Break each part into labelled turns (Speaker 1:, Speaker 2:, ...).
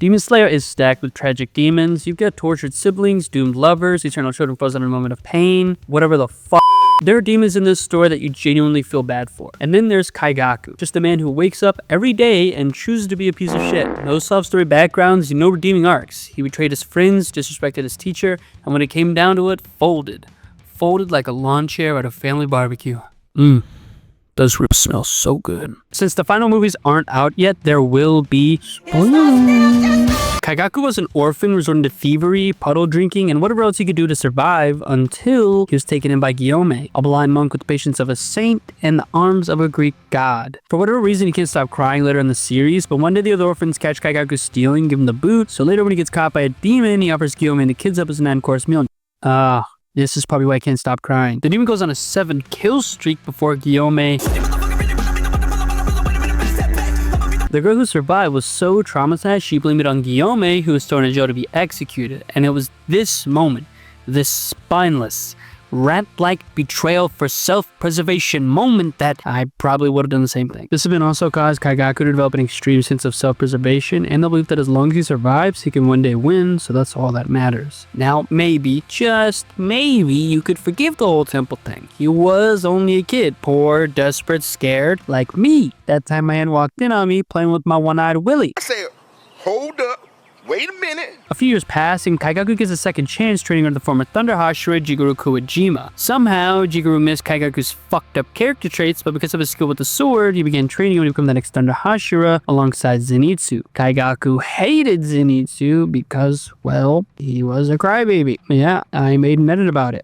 Speaker 1: Demon Slayer is stacked with tragic demons. You've got tortured siblings, doomed lovers, eternal children frozen in a moment of pain, whatever the fuck. There are demons in this story that you genuinely feel bad for. And then there's Kaigaku, just a man who wakes up every day and chooses to be a piece of shit. No sob-story backgrounds, no redeeming arcs. He betrayed his friends, disrespected his teacher, and when it came down to it, folded. Folded like a lawn chair at a family barbecue. Those ribs smell so good. Since the final movies aren't out yet, there will be spoilers. Kaigaku was an orphan resorting to thievery, puddle drinking, and whatever else he could do to survive until he was taken in by Gyome, a blind monk with the patience of a saint and the arms of a Greek god. For whatever reason, he can't stop crying later in the series, but one day the other orphans catch Kaigaku stealing, give him the boot, so later when he gets caught by a demon, he offers Gyome the kids up as a 9-course meal. This is probably why I can't stop crying. The demon goes on a 7-kill streak before Gyome. The girl who survived was so traumatized, she blamed it on Gyome, who was thrown in jail to be executed. And it was this moment, this spineless, rat-like betrayal for self-preservation moment that I probably would have done the same thing. This event also caused Kaigaku to develop an extreme sense of self-preservation and the belief that as long as he survives, he can one day win, so that's all that matters. Now, maybe, just maybe, you could forgive the whole temple thing. He was only a kid, poor, desperate, scared, like me. That time my aunt walked in on me playing with my one-eyed Willie.
Speaker 2: I said, hold up. Wait a minute.
Speaker 1: A few years pass, and Kaigaku gets a second chance training under the former Thunder Hashira Jigoro Kuwajima. Somehow, Jigoro missed Kaigaku's fucked up character traits, but because of his skill with the sword, he began training him to become the next Thunder Hashira alongside Zenitsu. Kaigaku hated Zenitsu because, well, he was a crybaby. Yeah, I made an edit about it.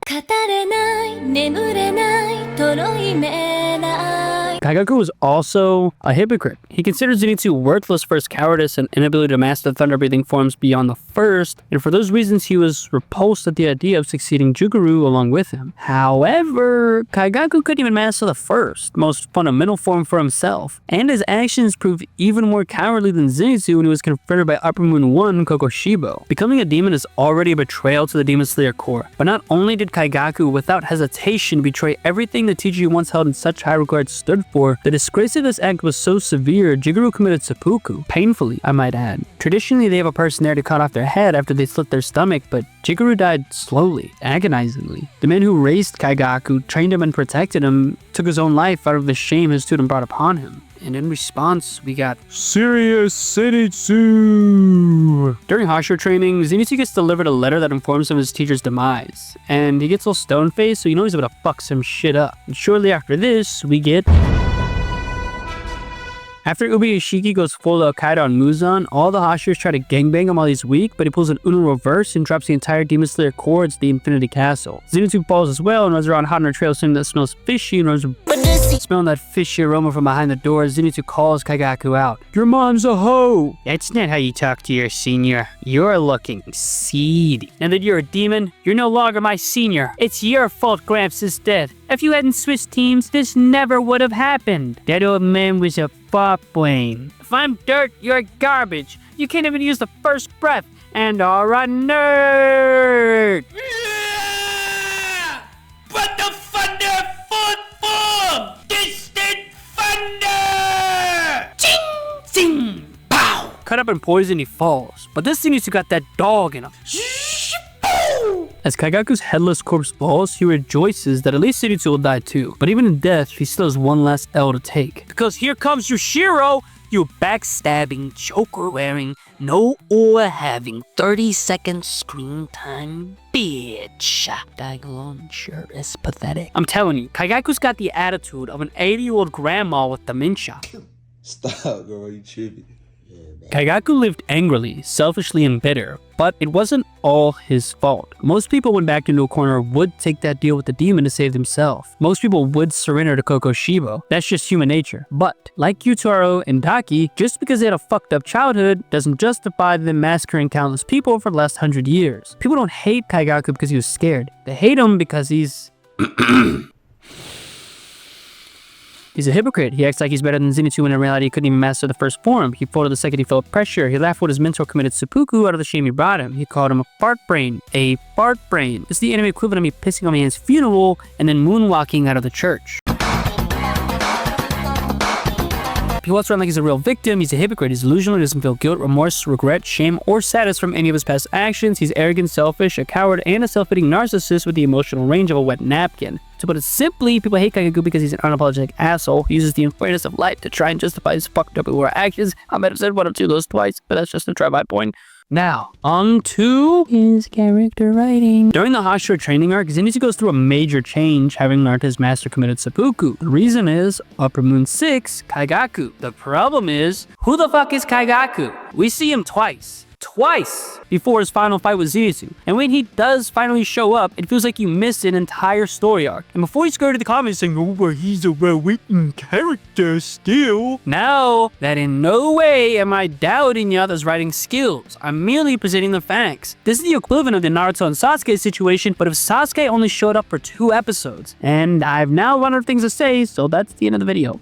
Speaker 1: Kaigaku was also a hypocrite. He considered Zenitsu worthless for his cowardice and inability to master the thunder-breathing forms beyond the first, and for those reasons he was repulsed at the idea of succeeding Jigoro along with him. However, Kaigaku couldn't even master the first, most fundamental form for himself, and his actions proved even more cowardly than Zenitsu when he was confronted by Upper Moon 1 Kokoshibo. Becoming a demon is already a betrayal to the Demon Slayer core, but not only did Kaigaku without hesitation betray everything the teacher he once held in such high regard stood for, the disgrace of this act was so severe, Jigoro committed seppuku. Painfully, I might add. Traditionally, they have a person there to cut off their head after they slit their stomach, but Jigoro died slowly, agonizingly. The man who raised Kaigaku, trained him and protected him, took his own life out of the shame his student brought upon him. And in response, we got serious Zenitsu. During Hashira training, Zenitsu gets delivered a letter that informs him of his teacher's demise. And he gets all stone-faced, so you know he's about to fuck some shit up. And shortly after this, we get... After Ubuyashiki goes full Al-Qaeda on Muzan, all the Hashiras try to gangbang him while he's weak, but he pulls an Uno reverse and drops the entire Demon Slayer core to the Infinity Castle. Zenitsu falls as well and runs around hot on a trail something that smells fishy and runs smelling that fishy aroma from behind the door. Zenitsu calls Kaigaku out. Your mom's a hoe! That's not how you talk to your senior. You're looking seedy. Now that you're a demon, you're no longer my senior. It's your fault Gramps is dead. If you hadn't switched teams, this never would have happened. That old man was a fop brain. If I'm dirt, you're garbage. You can't even use the first breath. And you're a nerd.
Speaker 3: What the thunder foot form? Distant thunder!
Speaker 1: Ching! Zing! Pow! Cut up and poisoned, he falls. But this Zenitsu got that dog in him. As Kaigaku's headless corpse falls, he rejoices that at least Zenitsu will die too. But even in death, he still has one last L to take. Because here comes Yushiro, you backstabbing, joker-wearing, no aura having 30-second screen time bitch. Dagon sure is pathetic. I'm telling you, Kaigaku's got the attitude of an 80-year-old grandma with dementia.
Speaker 4: Stop, girl, you tripping.
Speaker 1: Kaigaku lived angrily, selfishly, and bitter, but it wasn't all his fault. Most people when backed into a corner would take that deal with the demon to save themselves. Most people would surrender to Kokoshibo. That's just human nature. But, like Yutaro and Daki, just because they had a fucked up childhood doesn't justify them massacring countless people for the last 100 years. People don't hate Kaigaku because he was scared. They hate him because he's... He's a hypocrite. He acts like he's better than Zenitsu when in reality he couldn't even master the first form. He folded the second he felt pressure. He laughed when his mentor committed seppuku out of the shame he brought him. He called him a fart brain. A fart brain. It's the anime equivalent of me pissing on my aunt's funeral and then moonwalking out of the church. He walks around like he's a real victim. He's a hypocrite. He's delusional. He doesn't feel guilt, remorse, regret, shame, or sadness from any of his past actions. He's arrogant, selfish, a coward, and a self-pitying narcissist with the emotional range of a wet napkin. To put it simply, people hate Kagaku because he's an unapologetic asshole. He uses the unfairness of life to try and justify his fucked up actions. I might have said one or two of those twice, but that's just to try my point. Now, on to his character writing. During the Hashira training arc, Zenitsu goes through a major change, having learned his master committed seppuku. The reason is Upper Moon 6, Kaigaku. The problem is, who the fuck is Kaigaku? We see him twice before his final fight with Zenitsu. And when he does finally show up, it feels like you missed an entire story arc. And before you go to the comments saying, oh, well, he's a well-written character still. Now, that in no way am I doubting Yada's writing skills. I'm merely presenting the facts. This is the equivalent of the Naruto and Sasuke situation, but if Sasuke only showed up for 2 episodes. And I've now run out of things to say, so that's the end of the video.